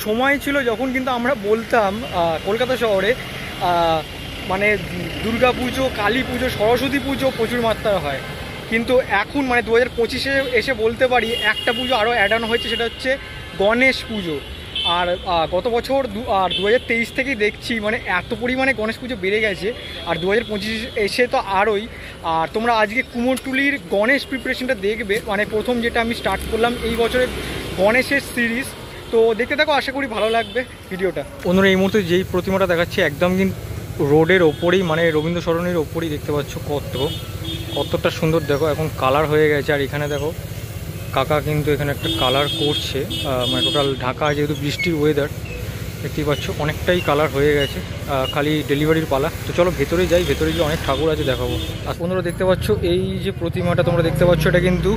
সময় ছিল যখন কিন্তু আমরা বলতাম কলকাতা শহরে মানে দুর্গা পুজো, কালী পুজো, সরস্বতী পুজো প্রচুর মাত্রায় হয়, কিন্তু এখন মানে 2025-এ এসে বলতে পারি একটা পুজো আরও অ্যাড অন হয়েছে, সেটা হচ্ছে গণেশ পুজো। আর গত বছর 2023 থেকেই দেখছি মানে এত পরিমাণে গণেশ পুজো বেড়ে গেছে, আর 2025 এসে তো আরোই। আর তোমরা আজকে কুমোরটুলির গণেশ প্রিপারেশনটা দেখবে, মানে প্রথম যেটা আমি স্টার্ট করলাম এই বছরের গণেশের সিরিজ, তো দেখতে থাকো, আশা করি ভালো লাগবে ভিডিওটা। অন্যরা এই মুহূর্তে যেই প্রতিমাটা দেখাচ্ছি একদম কিন্তু রোডের ওপরেই, মানে রবীন্দ্র সরণির ওপরেই দেখতে পাচ্ছ কতটা সুন্দর দেখো, এখন কালার হয়ে গেছে। আর এখানে দেখো কাকা কিন্তু এখানে একটা কালার করছে, মানে টোটাল ঢাকা যেহেতু বৃষ্টির ওয়েদার দেখতেই পাচ্ছ অনেকটাই কালার হয়ে গেছে, খালি ডেলিভারির পালা। তো চলো ভেতরে যাই, ভেতরে গিয়ে অনেক ঠাকুর আছে দেখাবো। আর তোমরা দেখতে পাচ্ছ এই যে প্রতিমাটা তোমরা দেখতে পাচ্ছ, এটা কিন্তু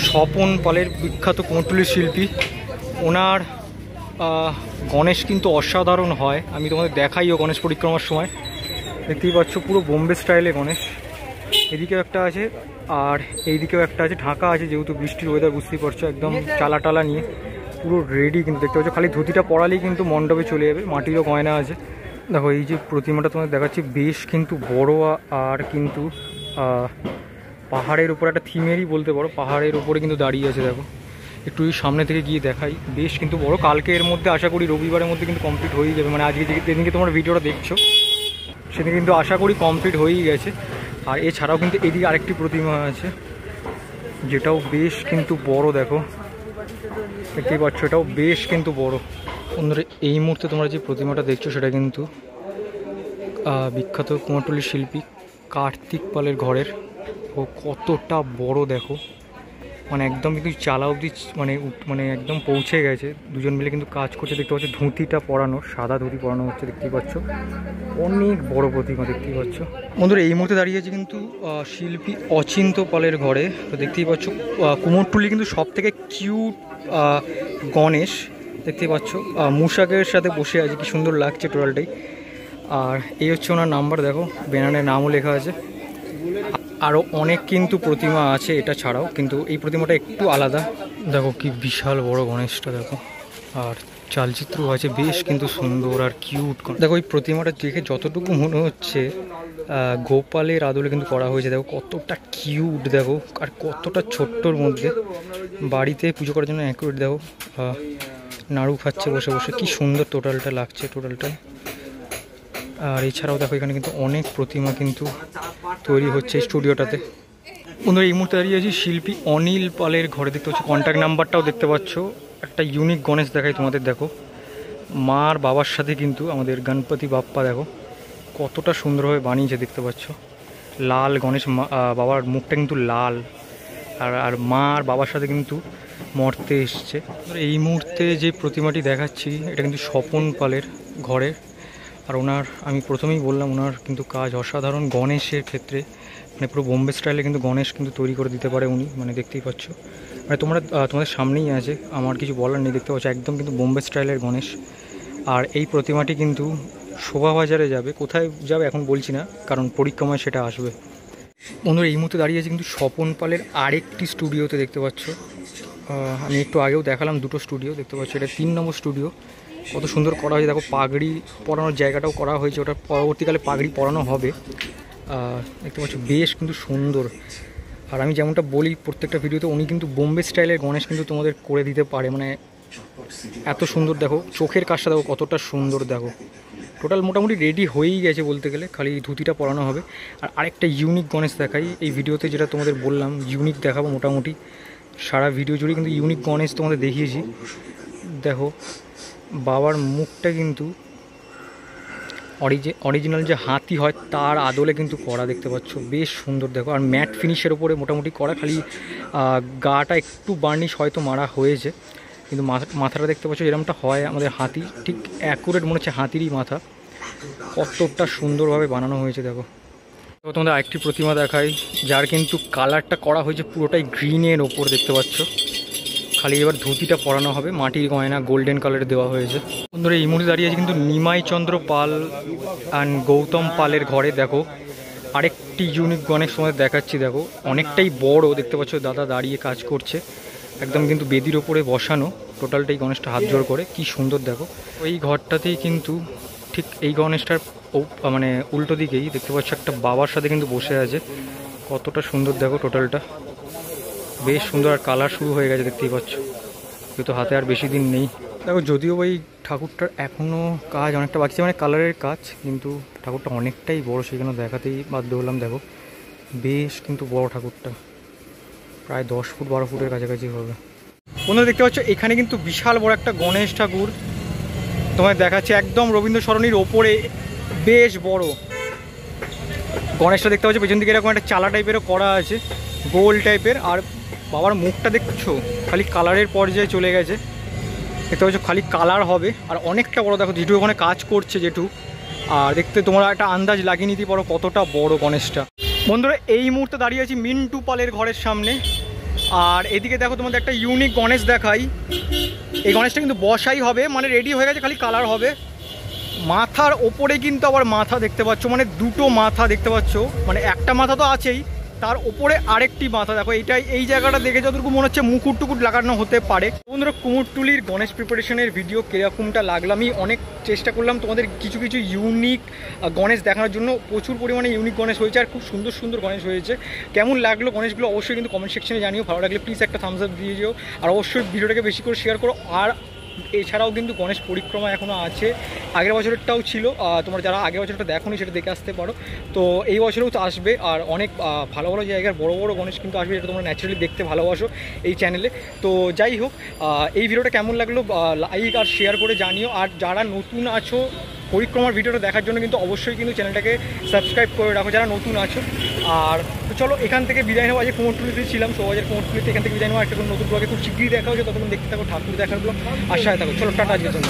স্বপন পালের বিখ্যাত কুমোরটুলির শিল্পী, ওনার গণেশ কিন্তু অসাধারণ হয়। আমি তোমাদের দেখাইও গণেশ পরিক্রমার সময়, দেখতেই পাচ্ছ পুরো বোম্বে স্টাইলে গণেশ। এদিকেও একটা আছে আর এইদিকেও একটা আছে, ঢাকা আছে যেহেতু বৃষ্টির ওয়েদার, বুঝতেই পারছো একদম চালা টালা নিয়ে পুরো রেডি কিন্তু দেখতে পাচ্ছ। খালি ধুতিটা পরালেই কিন্তু মণ্ডপে চলে যাবে, মাটিরও গয়না আছে। দেখো এই যে প্রতিমাটা তোমাদের দেখাচ্ছি বেশ কিন্তু বড়, আর কিন্তু পাহাড়ের উপর একটা থিমেরই বলতে পারো, পাহাড়ের উপরে কিন্তু দাঁড়িয়ে আছে। দেখো একটু সামনে থেকে গিয়ে দেখাই, বেশ কিন্তু বড়। কালকে এর মধ্যে আশা করি রবিবারের মধ্যে কিন্তু কমপ্লিট হয়ে যাবে, মানে আজকে যেদিনকে তোমরা ভিডিওটা দেখছো সেদিন কিন্তু আশা করি কমপ্লিট হয়েই গেছে। আর এছাড়াও কিন্তু এদিকে আরেকটি প্রতিমা আছে যেটাও বেশ কিন্তু বড়, দেখো দেখতেই পাচ্ছ এটাও বেশ কিন্তু বড়। বন্ধুরা এই মুহূর্তে তোমরা যে প্রতিমাটা দেখছো সেটা কিন্তু বিখ্যাত কুমোরটুলির শিল্পী কার্তিক পালের ঘরের, ও কতটা বড় দেখো, মানে একদম কিন্তু চালা অবধি মানে একদম পৌঁছে গেছে। দুজন মিলে কিন্তু কাজ করছে, দেখতে পাচ্ছ ধুতিটা পরানো, সাদা ধুতি পরানো হচ্ছে, দেখতেই পাচ্ছ অনেক বড় প্রতিমা দেখতেই পাচ্ছ। বন্ধুরা এই মুহূর্তে দাঁড়িয়েছে কিন্তু শিল্পী অচিন্ত পালের ঘরে। তো দেখতেই পাচ্ছ কুমোরটুলি কিন্তু সব থেকে কিউট গণেশ, দেখতেই পাচ্ছ মুশাকের সাথে বসে আছে, কি সুন্দর লাগছে টোটালটাই। আর এই হচ্ছে ওনার নাম্বার, দেখো ব্যানারে নামও লেখা আছে। আরও অনেক কিন্তু প্রতিমা আছে এটা ছাড়াও, কিন্তু এই প্রতিমাটা একটু আলাদা। দেখো কি বিশাল বড় গণেশটা দেখো, আর চালচিত্র আছে বেশ কিন্তু সুন্দর আর কিউট। দেখো এই প্রতিমাটা দেখে যতটুকু মনে হচ্ছে গোপালের আদলে কিন্তু করা হয়েছে। দেখো কতটা কিউট, দেখো আর কতটা ছোট্টর মধ্যে, বাড়িতে পুজো করার জন্য অ্যাকুরেট। দেখো নাড়ু খাচ্ছে বসে বসে, কি সুন্দর টোটালটা লাগছে টোটালটা। আর এছাড়াও দেখো এখানে কিন্তু অনেক প্রতিমা কিন্তু তৈরি হচ্ছে স্টুডিওটাতে। বন্ধুরা এই মুহূর্তে দাঁড়িয়ে আছি শিল্পী অনিল পালের ঘরে, দেখতে পাচ্ছ কন্ট্যাক্ট নাম্বারটাও দেখতে পাচ্ছ। একটা ইউনিক গণেশ দেখাই তোমাদের, দেখো মার বাবার সাথে কিন্তু আমাদের গণপতি বাপ্পা দেখো কতটা সুন্দরভাবে বানিয়েছে, দেখতে পাচ্ছ লাল গণেশ, বাবার মুখটা কিন্তু লাল, আর মা আর বাবার সাথে কিন্তু মর্তে এসছে। এই মুহূর্তে যে প্রতিমাটি দেখাচ্ছি এটা কিন্তু স্বপন পালের ঘরে, আর ওনার আমি প্রথমেই বললাম ওনার কিন্তু কাজ অসাধারণ গণেশের ক্ষেত্রে, মানে পুরো বোম্বে স্টাইলে কিন্তু গণেশ কিন্তু তৈরি করে দিতে পারে উনি, মানে দেখতেই পাচ্ছ, মানে তোমাদের সামনেই আছে, আমার কিছু বলার নেই, দেখতে পাচ্ছ একদম কিন্তু বোম্বে স্টাইলের গণেশ। আর এই প্রতিমাটি কিন্তু শোভাবাজারে যাবে, কোথায় যাবে এখন বলছি না কারণ পরিক্রমায় সেটা আসবে। বন্ধুরা এই মুহূর্তে দাঁড়িয়ে আছে কিন্তু স্বপন পালের আরেকটি স্টুডিওতে, দেখতে পাচ্ছ আমি একটু আগেও দেখালাম দুটো স্টুডিও, দেখতে পাচ্ছ এটা 3 নম্বর স্টুডিও। কত সুন্দর করা হয়েছে, দেখো পাগড়ি পরানোর জায়গাটাও করা হয়েছে, ওটা পরবর্তীকালে পাগড়ি পরানো হবে, দেখতে পাচ্ছ বেশ কিন্তু সুন্দর। আর আমি যেমনটা বলি প্রত্যেকটা ভিডিওতে, উনি কিন্তু বোম্বে স্টাইলের গণেশ কিন্তু তোমাদের করে দিতে পারে, মানে এত সুন্দর। দেখো চোখের কাজটা দেখো কতটা সুন্দর, দেখো টোটাল মোটামুটি রেডি হয়েই গেছে বলতে গেলে, খালি ধুতিটা পরানো হবে। আর আরেকটা ইউনিক গণেশ দেখাই এই ভিডিওতে, যেটা তোমাদের বললাম ইউনিক দেখাবো, মোটামুটি সারা ভিডিও জুড়ে কিন্তু ইউনিক গণেশ তোমাদের দেখিয়েছি। দেখো বাবার মুখটা কিন্তু অরিজিনাল যে হাতি হয় তার আদলে কিন্তু করা, দেখতে পাচ্ছ বেশ সুন্দর দেখো। আর ম্যাট ফিনিশের ওপরে মোটামুটি করা, খালি গাটা একটু বার্নিশ হয়তো মারা হয়েছে, কিন্তু মাথাটা দেখতে পাচ্ছ এরকমটা হয় আমাদের হাতি, ঠিক অ্যাকুরেট মনে হচ্ছে হাতিরই মাথা, কতটা সুন্দরভাবে বানানো হয়েছে। দেখো তোমাদের আরেকটি প্রতিমা দেখাই, যার কিন্তু কালারটা করা হয়েছে পুরোটাই গ্রিনের ওপর, দেখতে পাচ্ছ খালি এবার ধুতিটা পরানো হবে, মাটির গয়না গোল্ডেন কালার দেওয়া হয়েছে। বন্ধুরা এই মুহূর্তে দাঁড়িয়ে আছে কিন্তু নিমাই চন্দ্র পাল অ্যান্ড গৌতম পালের ঘরে। দেখো আরেকটি ইউনিক গণেশ সময় দেখাচ্ছি, দেখো অনেকটাই বড়, দেখতে পাচ্ছ দাদা দাঁড়িয়ে কাজ করছে, একদম কিন্তু বেদির ওপরে বসানো, টোটালটা এই গণেশটা হাত জোড় করে, কি সুন্দর দেখো। ওই ঘরটাতেই কিন্তু ঠিক এই গণেশটার মানে উল্টো দিকেই দেখতে পাচ্ছ একটা বাবার সাথে কিন্তু বসে আছে, কতটা সুন্দর দেখো টোটালটা, বেশ সুন্দর। আর কালার শুরু হয়ে গেছে দেখতেই পাচ্ছ, যেহেতু হাতে আর বেশি দিন নেই। দেখো যদিও ওই ঠাকুরটার এখনও কাজ অনেকটা বাকি, মানে কালারের কাজ, কিন্তু ঠাকুরটা অনেকটাই বড়, সেখানে দেখাতেই বাধ্য হলাম। দেখো বেশ কিন্তু বড় ঠাকুরটা, প্রায় 10 ফুট 12 ফুটের কাছাকাছি হবে। বন্ধুরা দেখতে পাচ্ছ এখানে কিন্তু বিশাল বড় একটা গণেশ ঠাকুর তোমায় দেখাচ্ছে, একদম রবীন্দ্র সরণির ওপরে, বেশ বড় গণেশটা দেখতে পাচ্ছ। পেছন দিকে এরকম একটা চালা টাইপেরও করা আছে, গোল টাইপের। আর বাবার মুখটা দেখছো খালি কালারের পর্যায়ে চলে গেছে, দেখতে পাচ্ছ খালি কালার হবে। আর অনেকটা বড় দেখো, যেটু ওখানে কাজ করছে যেটু, আর দেখতে তোমরা একটা আন্দাজ লাগিয়ে নিতে পারো কতটা বড় গণেশটা। বন্ধুরা এই মুহূর্তে দাঁড়িয়ে আছি মিন্টু পালের ঘরের সামনে, আর এদিকে দেখো তোমাদের একটা ইউনিক গণেশ দেখাই। এই গণেশটা কিন্তু বসাই হবে, মানে রেডি হয়ে গেছে, খালি কালার হবে। মাথার ওপরে কিন্তু আবার মাথা দেখতে পাচ্ছ, মানে দুটো মাথা দেখতে পাচ্ছ, মানে একটা মাথা তো আছেই, তার ওপরে আরেকটি মাথা দেখো। এইটাই এই জায়গাটা দেখে যতটুকু মনে হচ্ছে মুকুট টুকুট লাগানো হতে পারে। বন্ধুরা কুমোরটুলির গণেশ প্রিপারেশনের ভিডিও কীরকমটা লাগলো, আমি অনেক চেষ্টা করলাম তোমাদের কিছু কিছু ইউনিক গণেশ দেখানোর জন্য। প্রচুর পরিমাণে ইউনিক গণেশ হয়েছে, আর খুব সুন্দর সুন্দর গণেশ হয়েছে। কেমন লাগলো গণেশগুলো অবশ্যই কিন্তু কমেন্ট সেকশনে জানিও। ভালো লাগলে প্লিজ একটা থামস আপ দিয়ে দিও, আর অবশ্যই ভিডিওটাকে বেশি করে শেয়ার করো। আর এছাড়াও কিন্তু গণেশ পরিক্রমা এখনও আছে, আগের বছরেরটাও ছিল, তোমরা যারা আগের বছরটা দেখোনি সেটা দেখে আসতে পারো। তো এই বছরেও তো আসবে, আর অনেক ভালো ভালো জায়গার বড় বড় গণেশ কিন্তু আসবে, যেটা তোমরা ন্যাচারালি দেখতে ভালোবাসো এই চ্যানেলে। তো যাই হোক, এই ভিডিওটা কেমন লাগলো লাইক আর শেয়ার করে জানিও। আর যারা নতুন আছো পরিক্রমার ভিডিওটা দেখার জন্য কিন্তু অবশ্যই কিন্তু চ্যানেলটাকে সাবস্ক্রাইব করে রাখো যারা নতুন আছো। আর তো চলো এখান থেকে বিদায় নেবো। আজকে কুমোরটুলিতে ছিলাম, সবাই কুমোরটুলিতে এখান থেকে বিদায় নেবো। একটা কোনো নতুন ব্লগে খুব শীঘ্রই দেখা হচ্ছে, ততক্ষণ দেখতে থাকো ঠাকুর দেখার ব্লগ, আর সাথে থাকো। চলো টাটা আজকের জন্য।